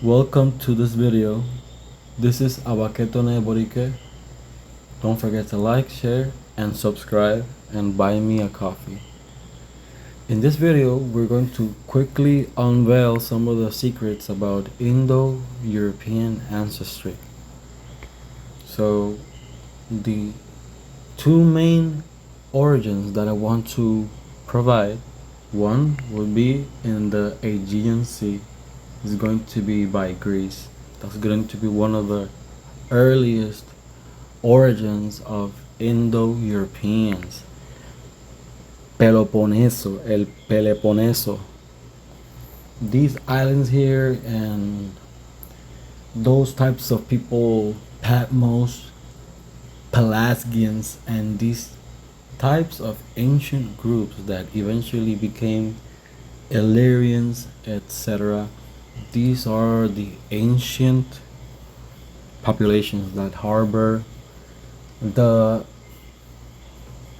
Welcome to this video. This is Abaketone Borike. Don't forget to like, share, and subscribe, and buy me a coffee. In this video, we're going to quickly unveil some of the secrets about Indo-European ancestry. So, the two main origins that I want to provide, one will be in the Aegean Sea. It's going to be by Greece. That's going to be one of the earliest origins of Indo-Europeans. Peloponneso, el Peloponneso. These islands here and those types of people, Patmos, Pelasgians, and these types of ancient groups that eventually became Illyrians, etc. These are the ancient populations that harbor the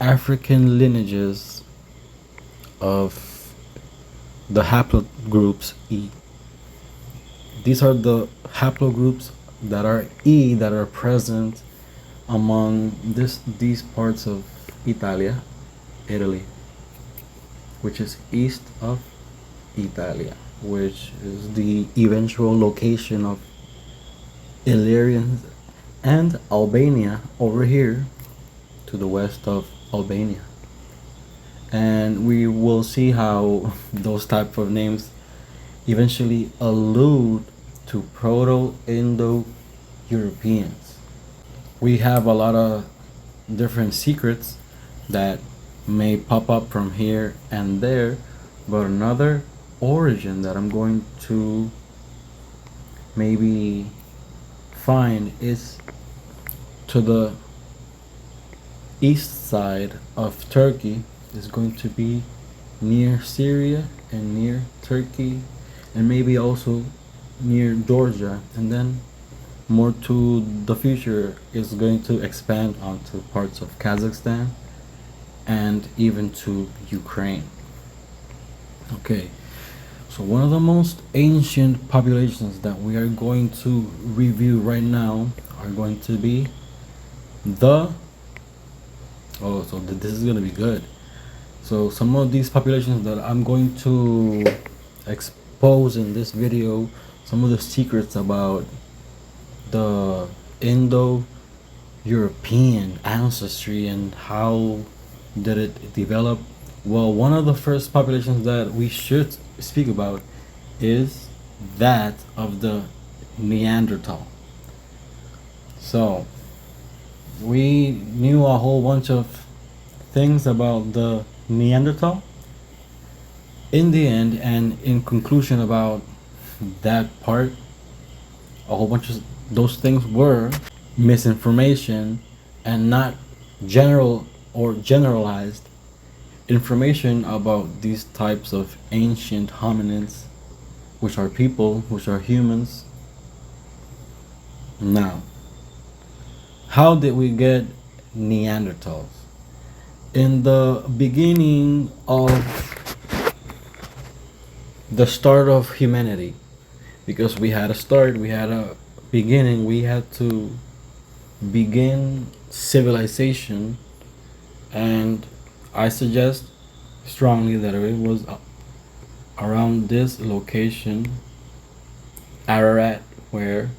African lineages of the haplogroups E. These are the haplogroups that are E that are present among these parts of Italy, which is east of Italia, which is the eventual location of Illyrians, and Albania over here to the west of Albania. And we will see how those type of names eventually allude to Proto-Indo-Europeans. We have a lot of different secrets that may pop up from here and there, but another origin that I'm going to maybe find is to the east side of Turkey. Is going to be near Syria and near Turkey, and maybe also near Georgia, and then more to the future is going to expand onto parts of Kazakhstan and even to Ukraine. Okay, so one of the most ancient populations that we are going to review right now are going to be this is going to be good. So some of these populations that I'm going to expose in this video, some of the secrets about the Indo-European ancestry and how did it develop. Well, one of the first populations that we should speak about is that of the Neanderthal. So we knew a whole bunch of things about the Neanderthal. In the end, and in conclusion about that part, a whole bunch of those things were misinformation and not general or generalized information about these types of ancient hominids, which are people, which are humans. Now, how did we get Neanderthals? In the beginning of the start of humanity, because we had a start, we had a beginning, we had to begin civilization, and I suggest strongly that it was around this location, Ararat, where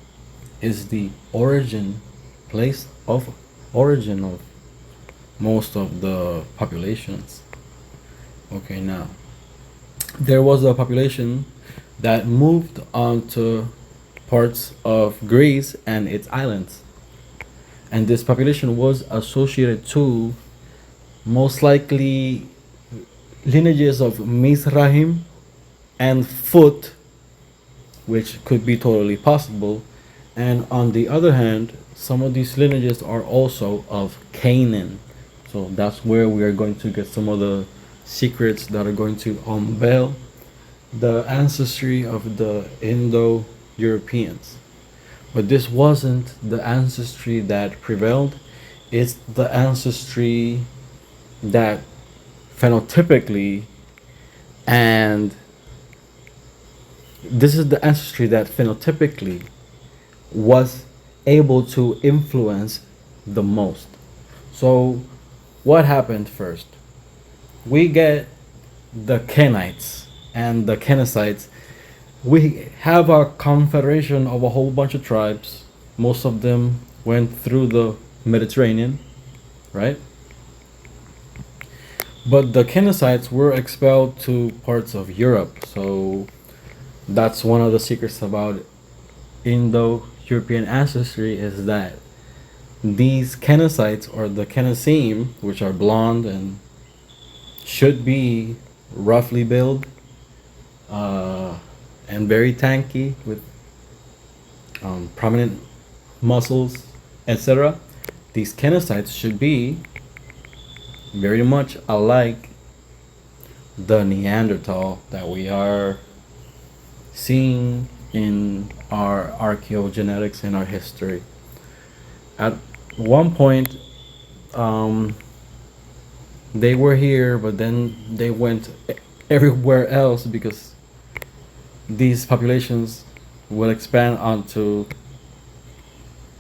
is the place of origin of most of the populations. Okay, now there was a population that moved onto parts of Greece and its islands, and this population was associated to most likely lineages of Mizrahim and Foot, which could be totally possible. And on the other hand, some of these lineages are also of Canaan. So that's where we are going to get some of the secrets that are going to unveil the ancestry of the Indo-Europeans. But this wasn't the ancestry that prevailed. It's the ancestry that phenotypically and This is the ancestry that phenotypically was able to influence the most. So, what happened first? We get the Kenites and the Kenicites. We have a confederation of a whole bunch of tribes. Most of them went through the Mediterranean, right? But the Kenicites were expelled to parts of Europe. So that's one of the secrets about Indo-European ancestry, is that these Kenicites, or the Kenicim, which are blonde and should be roughly built, and very tanky with prominent muscles, etc. These Kenicites should be very much alike the Neanderthal that we are seeing in our archaeogenetics and our history. At one point, um, they were here, but then they went everywhere else because these populations will expand onto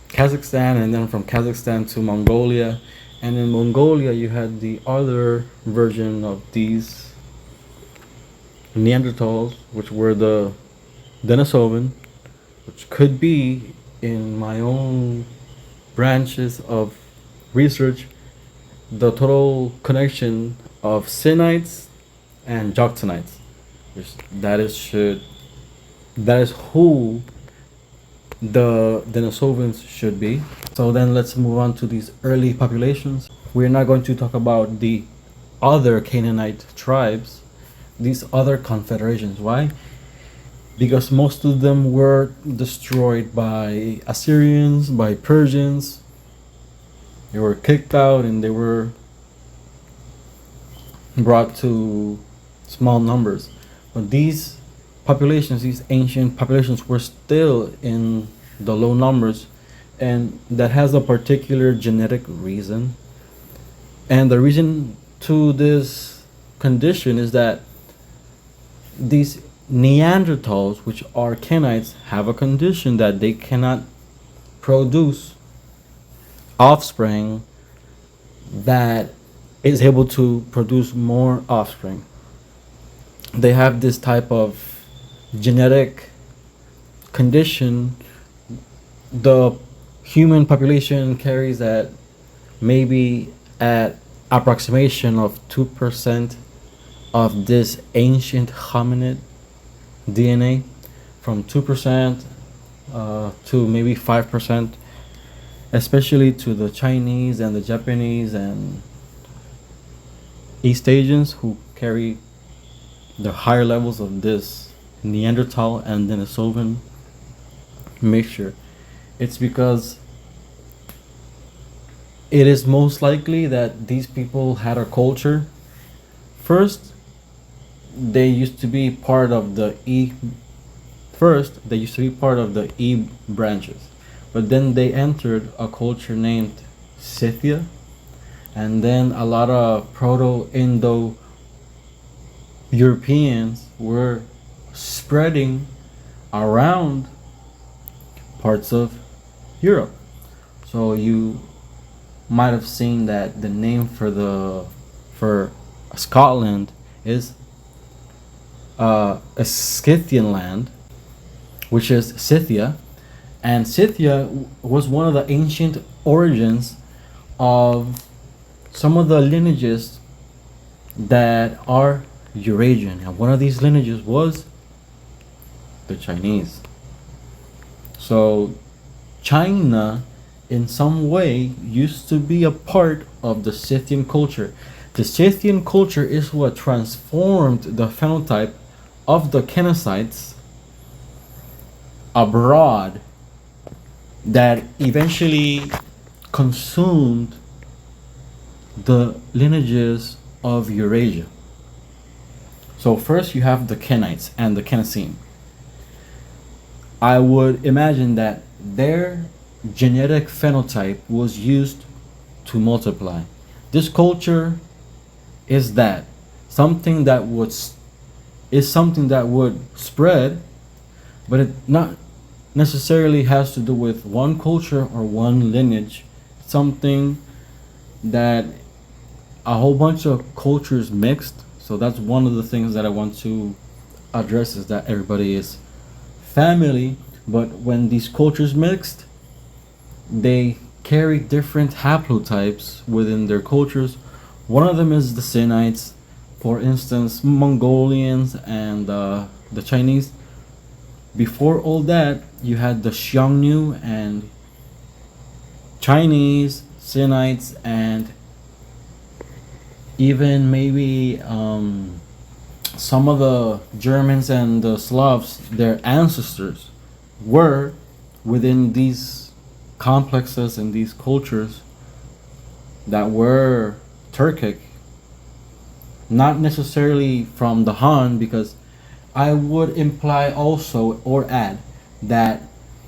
Kazakhstan, and then from Kazakhstan to Mongolia. And in Mongolia, you had the other version of these Neanderthals, which were the Denisovan, which could be, in my own branches of research, the total connection of Sinites and Joktonites, which that is who the Denisovans should be. So then let's move on to these early populations. We're not going to talk about the other Canaanite tribes, these other confederations. Why? Because most of them were destroyed by Assyrians, by Persians. They were kicked out and they were brought to small numbers. But these populations, these ancient populations, were still in the low numbers, and that has a particular genetic reason. And the reason to this condition is that these Neanderthals, which are Kenites, have a condition that they cannot produce offspring that is able to produce more offspring. They have this type of genetic condition. The human population carries that maybe at approximation of 2% of this ancient hominid DNA, from 2% to maybe 5%, especially to the Chinese and the Japanese and East Asians, who carry the higher levels of this Neanderthal and Denisovan mixture. It's because it is most likely that these people had a culture. First, they used to be part of the E branches, but then they entered a culture named Scythia, and then a lot of Proto-Indo Europeans were spreading around parts of Europe. So you might have seen that the name for Scotland is a Scythian land, which is Scythia, and Scythia was one of the ancient origins of some of the lineages that are Eurasian, and one of these lineages was the Chinese. So China, in some way, used to be a part of the Scythian culture. The Scythian culture is what transformed the phenotype of the Kenicites abroad, that eventually consumed the lineages of Eurasia. So first you have the Kenites and the Kenicim. I would imagine that their genetic phenotype was used to multiply. This culture is something that would spread but it not necessarily has to do with one culture or one lineage. Something that a whole bunch of cultures mixed. So that's one of the things that I want to address, is that everybody is family, but when these cultures mixed, they carry different haplotypes within their cultures. One of them is the Sinites, for instance, Mongolians and the Chinese. Before all that, you had the Xiongnu and Chinese, Sinites, and even maybe some of the Germans and the Slavs, their ancestors were within these complexes and these cultures that were Turkic, not necessarily from the Han, because I would imply also or add that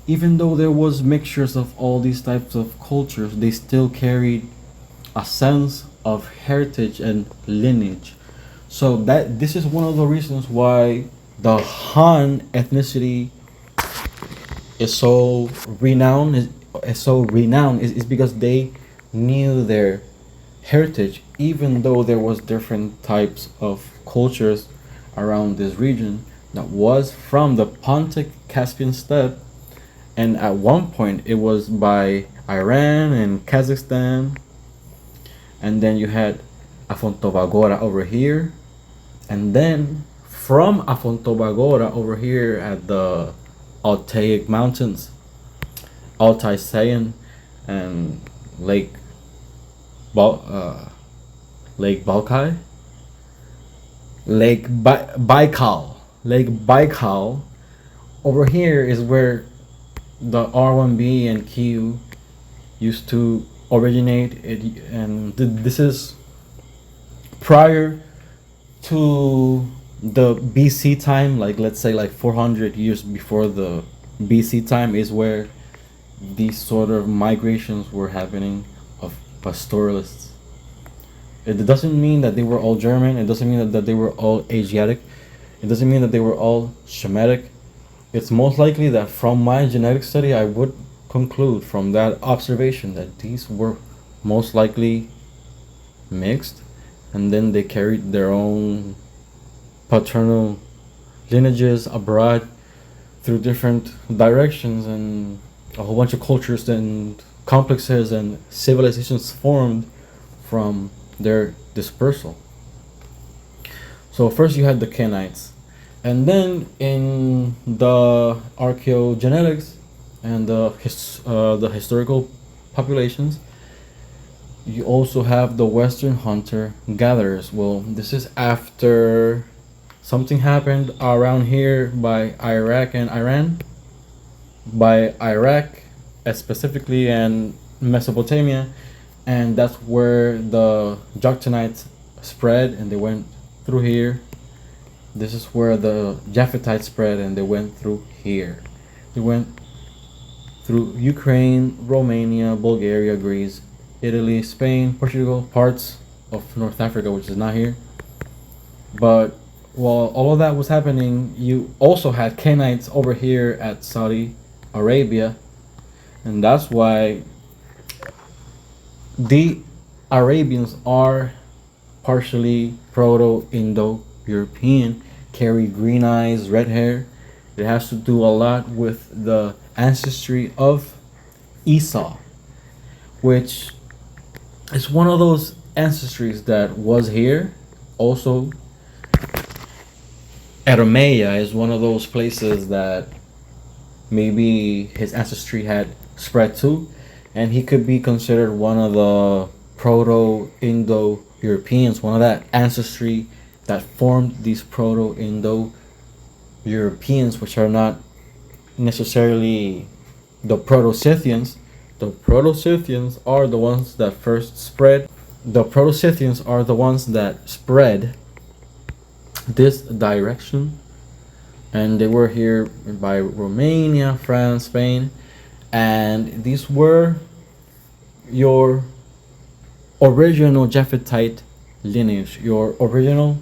even though there was mixtures of all these types of cultures, they still carried a sense of heritage and lineage. So that this is one of the reasons why the Han ethnicity is so renowned is because they knew their heritage, even though there was different types of cultures around this region that was from the Pontic Caspian steppe, and at one point it was by Iran and Kazakhstan, and then you had Afontobagora over here, and then from Afontobagora over here at the Altaic Mountains, Altai Sayan, and Lake Lake Balkai, Lake Baikal. Over here is where the R1B and Q used to originate. And this is prior to the BC time, like let's say like 400 years before the BC time is where these sort of migrations were happening of pastoralists. It doesn't mean that they were all German. It doesn't mean that they were all Asiatic. It doesn't mean that they were all Shemitic. It's most likely that from my genetic study, I would conclude from that observation that these were most likely mixed, and then they carried their own paternal lineages abroad through different directions, and a whole bunch of cultures and complexes and civilizations formed from their dispersal. So first you had the Kenites, and then in the archaeogenetics and the historical populations, you also have the Western hunter gatherers. Well, this is after something happened around here by Iraq and Iran. By Iraq, specifically, and Mesopotamia, and that's where the Joktonites spread and they went through here. This is where the Japhetites spread and they went through here. They went through Ukraine, Romania, Bulgaria, Greece, Italy, Spain, Portugal, parts of North Africa, which is not here. But while all of that was happening, you also had Canaanites over here at Saudi Arabia, and that's why the Arabians are partially Proto-Indo-European, carry green eyes, red hair. It has to do a lot with the ancestry of Esau, which is one of those ancestries that was here. Also, Edomea is one of those places that maybe his ancestry had spread to, and he could be considered one of the Proto-Indo-Europeans, one of that ancestry that formed these Proto-Indo-Europeans, which are not necessarily the Proto-Scythians. The Proto-Scythians are the ones that first spread. The Proto-Scythians are the ones that spread this direction, and they were here by Romania, France, Spain, and these were your original Japhetite lineage, your original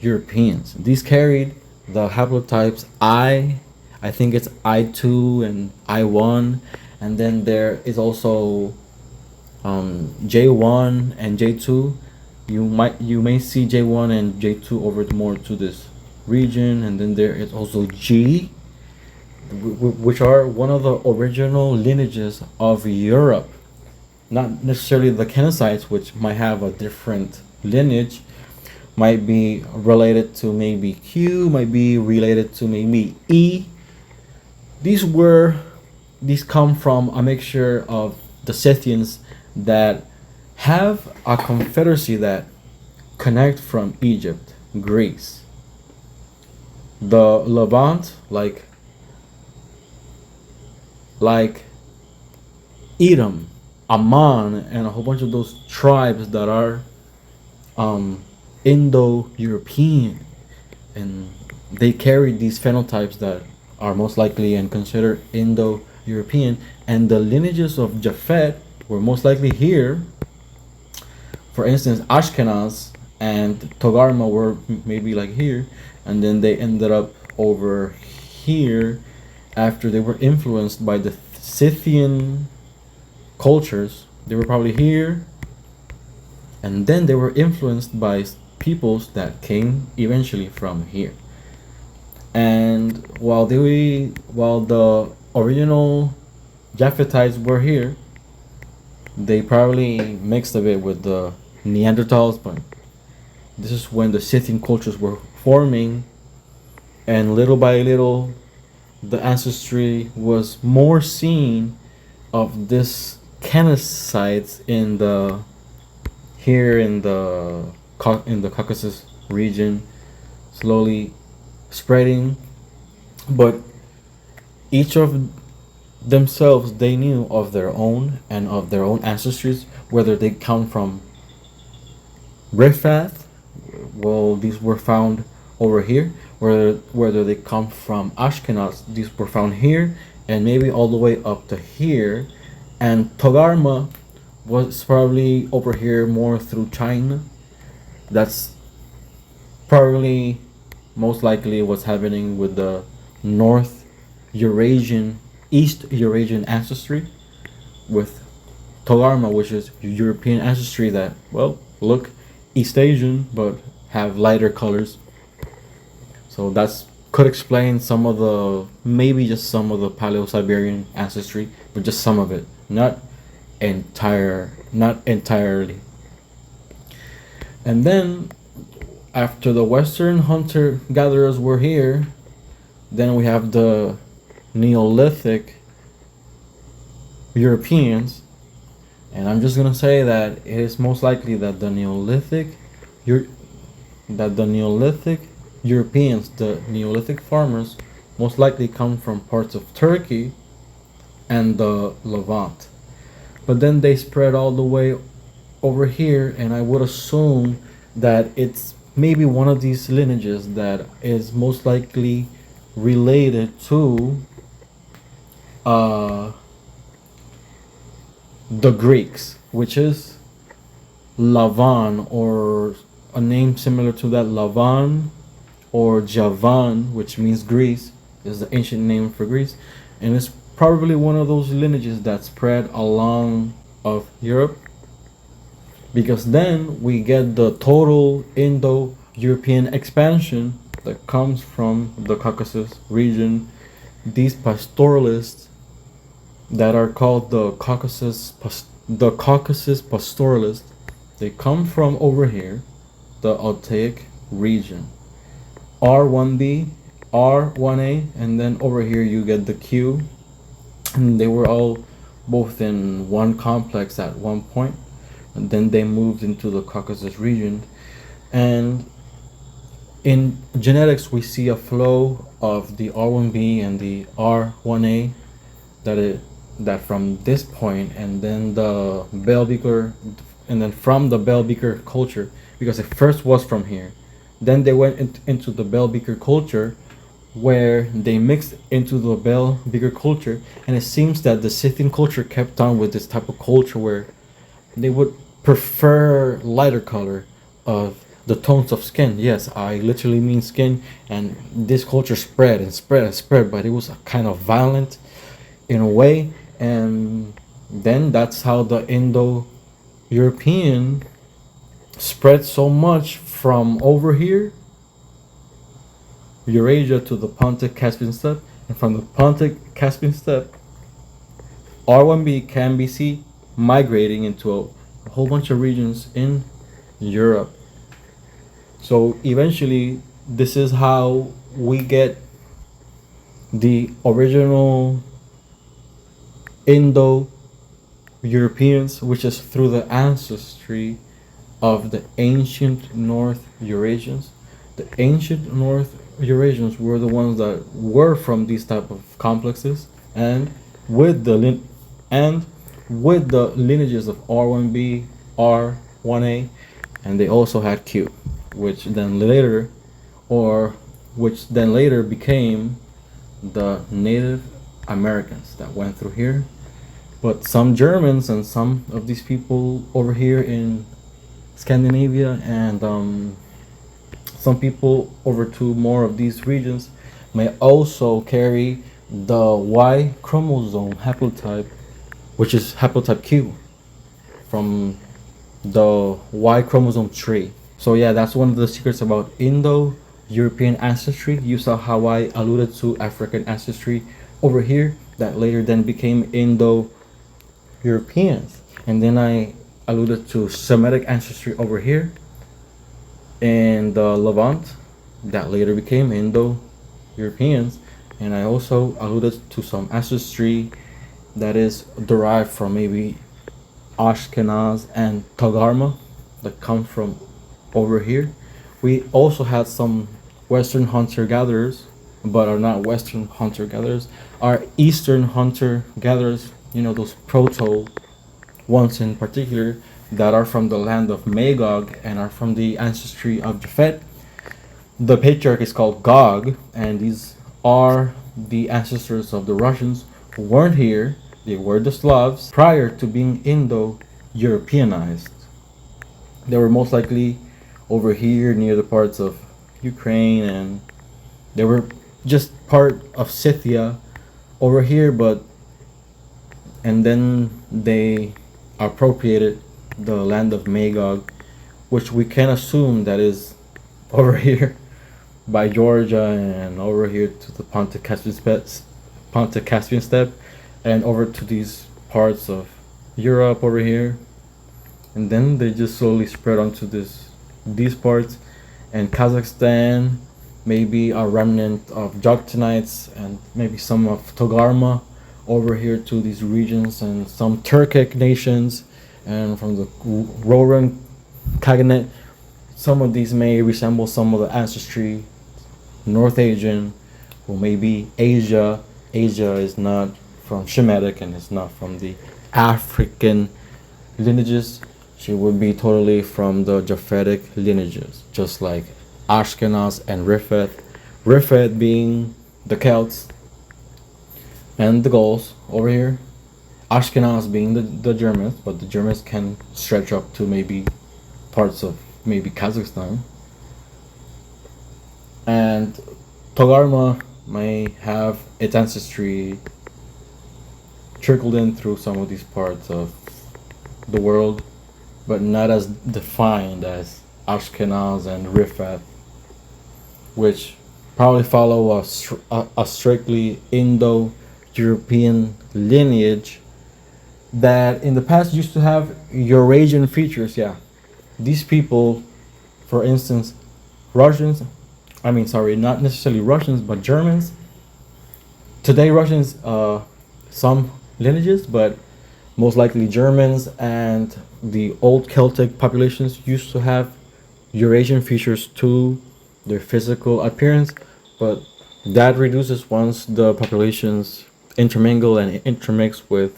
Europeans. These carried the haplotypes I I think it's I2 and I1, and then there is also J1 and J2. You may see J1 and J2 over more to this region, and then there is also G, which are one of the original lineages of Europe. Not necessarily the Kenicites, which might have a different lineage, might be related to maybe Q, might be related to maybe E. These were these come from a mixture of the Scythians that have a confederacy that connect from Egypt, Greece, the Levant, like Edom, Ammon, and a whole bunch of those tribes that are Indo-European, and they carry these phenotypes that are most likely and considered Indo-European, and the lineages of Japhet were most likely here. For instance, Ashkenaz and Togarma were maybe like here, and then they ended up over here after they were influenced by the Scythian cultures. They were probably here, and then they were influenced by peoples that came eventually from here. And while the original Japhetites were here, they probably mixed a bit with the Neanderthals, but this is when the Scythian cultures were forming, and little by little, the ancestry was more seen of this Kenicites in the here in the Caucasus region, slowly spreading. But each of themselves, they knew of their own and of their own ancestries, whether they come from Riphath, well, these were found over here, whether they come from Ashkenaz, these were found here, and maybe all the way up to here. And Togarma was probably over here more through China. That's probably most likely what's happening with the North Eurasian, East Eurasian ancestry, with Togarma, which is European ancestry that, well, look East Asian but have lighter colors. So that's could explain some of the, maybe just some of the Paleo-Siberian ancestry, but just some of it, not entirely. And then after the Western hunter-gatherers were here, then we have the Neolithic Europeans, and I'm just gonna say that it is most likely that the Neolithic Europeans, the Neolithic farmers, most likely come from parts of Turkey and the Levant. But then they spread all the way over here, and I would assume that it's maybe one of these lineages that is most likely related to the Greeks, which is Lavan, or a name similar to that, Lavan, or Javan, which means Greece, is the ancient name for Greece, and it's probably one of those lineages that spread along of Europe, because then we get the total Indo-European expansion that comes from the Caucasus region. These pastoralists that are called the Caucasus pastoralists, they come from over here, the Altaic region. R1b, R1a, and then over here you get the Q. And they were all both in one complex at one point, and then they moved into the Caucasus region. And in genetics, we see a flow of the R1b and the R1a, that from this point, and then the Bell Beaker, and then from the Bell Beaker culture, because it first was from here, then they went into the Bell Beaker culture, where they mixed into the Bell Beaker culture, and it seems that the Scythian culture kept on with this type of culture where they would prefer lighter color of the tones of skin. Yes, I literally mean skin. And this culture spread and spread and spread, but it was a kind of violent in a way. And then that's how the Indo European spread so much from over here, Eurasia, to the Pontic Caspian steppe, and from the Pontic Caspian steppe, R1b can be seen migrating into a whole bunch of regions in Europe. So eventually, this is how we get the original Indo Europeans, which is through the ancestry of the ancient North Eurasians. The ancient North Eurasians were the ones that were from these type of complexes, and with the and with the lineages of R1b, R1a, and they also had Q, which then later, or which then later became the Native Americans that went through here. But some Germans and some of these people over here in Scandinavia, and some people over to more of these regions may also carry the Y chromosome haplotype, which is haplotype Q, from the Y chromosome tree. So yeah, that's one of the secrets about Indo-European ancestry. You saw how I alluded to African ancestry over here, that later then became Indo-Europeans, and then I alluded to Semitic ancestry over here in the Levant, that later became Indo-Europeans, and I also alluded to some ancestry that is derived from maybe Ashkenaz and Togarma that come from over here. We also had some Western hunter-gatherers, but are not Western hunter-gatherers, are Eastern hunter-gatherers, you know, those proto ones in particular that are from the land of Magog and are from the ancestry of Japhet. The patriarch is called Gog, and these are the ancestors of the Russians who weren't here. They were the Slavs prior to being Indo-Europeanized. They were most likely over here near the parts of Ukraine, and they were just part of Scythia over here, but and then they appropriated the land of Magog, which we can assume that is over here by Georgia and over here to the Pontic Caspian steppe, and over to these parts of Europe over here, and then they just slowly spread onto these parts, and Kazakhstan, maybe a remnant of Joktanites and maybe some of Togarma over here to these regions, and some Turkic nations, and from the Roran Khaganate. Some of these may resemble some of the ancestry North Asian, or maybe Asia. Asia is not from Shemitic and it's not from the African lineages. She would be totally from the Japhetic lineages, just like Ashkenaz and Rifet. Rifet being the Celts and the Gauls over here. Ashkenaz being the Germans, but the Germans can stretch up to maybe parts of maybe Kazakhstan. And Togarma may have its ancestry trickled in through some of these parts of the world, but not as defined as Ashkenaz and Rifat, which probably follow a strictly Indo-European lineage that in the past used to have Eurasian features. Yeah, these people, for instance, Russians, not necessarily Russians, but Germans. Today, Russians, some lineages, but most likely Germans and the old Celtic populations used to have Eurasian features to their physical appearance, but that reduces once the populations intermingle and intermix with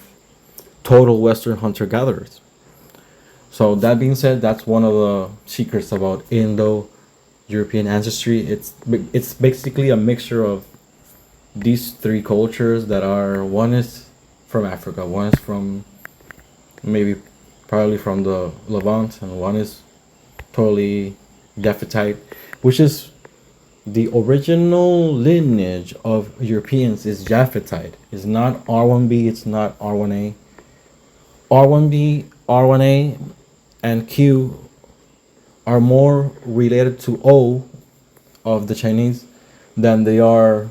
total Western hunter-gatherers. So that being said, that's one of the secrets about Indo-European ancestry. It's basically a mixture of these three cultures that are, one is from Africa, one is from maybe probably from the Levant, and one is totally Daphitite, which is the original lineage of Europeans is Japhethite. It's not R1b, it's not R1a. R1b, R1a, and Q are more related to O of the Chinese than they are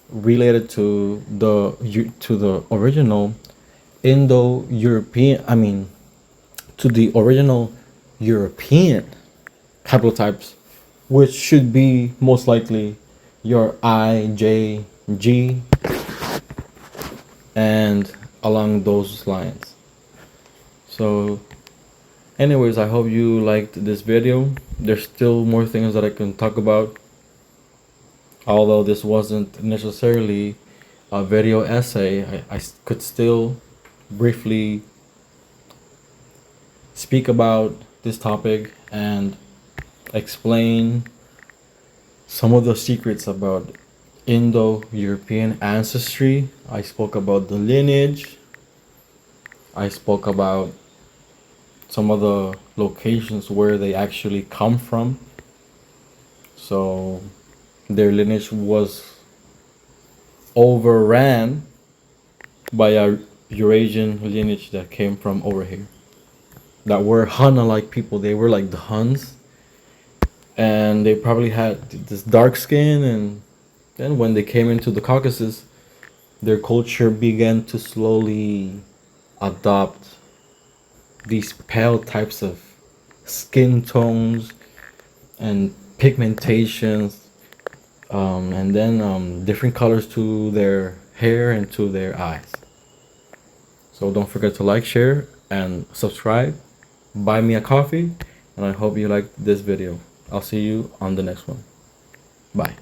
related to the original Indo-European. I mean, to the original European haplotypes, which should be most likely your I, J, G, and along those lines. So, anyways, I hope you liked this video. There's still more things that I can talk about, although this wasn't necessarily a video essay. I could still briefly speak about this topic and explain some of the secrets about Indo-European ancestry. I spoke about the lineage. I spoke about some of the locations where they actually come from. So their lineage was overran by a Eurasian lineage that came from over here, that were Hun-like people. They were like the Huns, and they probably had this dark skin, and then when they came into the Caucasus, their culture began to slowly adopt these pale types of skin tones and pigmentations, and then different colors to their hair and to their eyes. So don't forget to like, share, and subscribe. Buy me a coffee, and I hope you liked this video. I'll see you on the next one. Bye.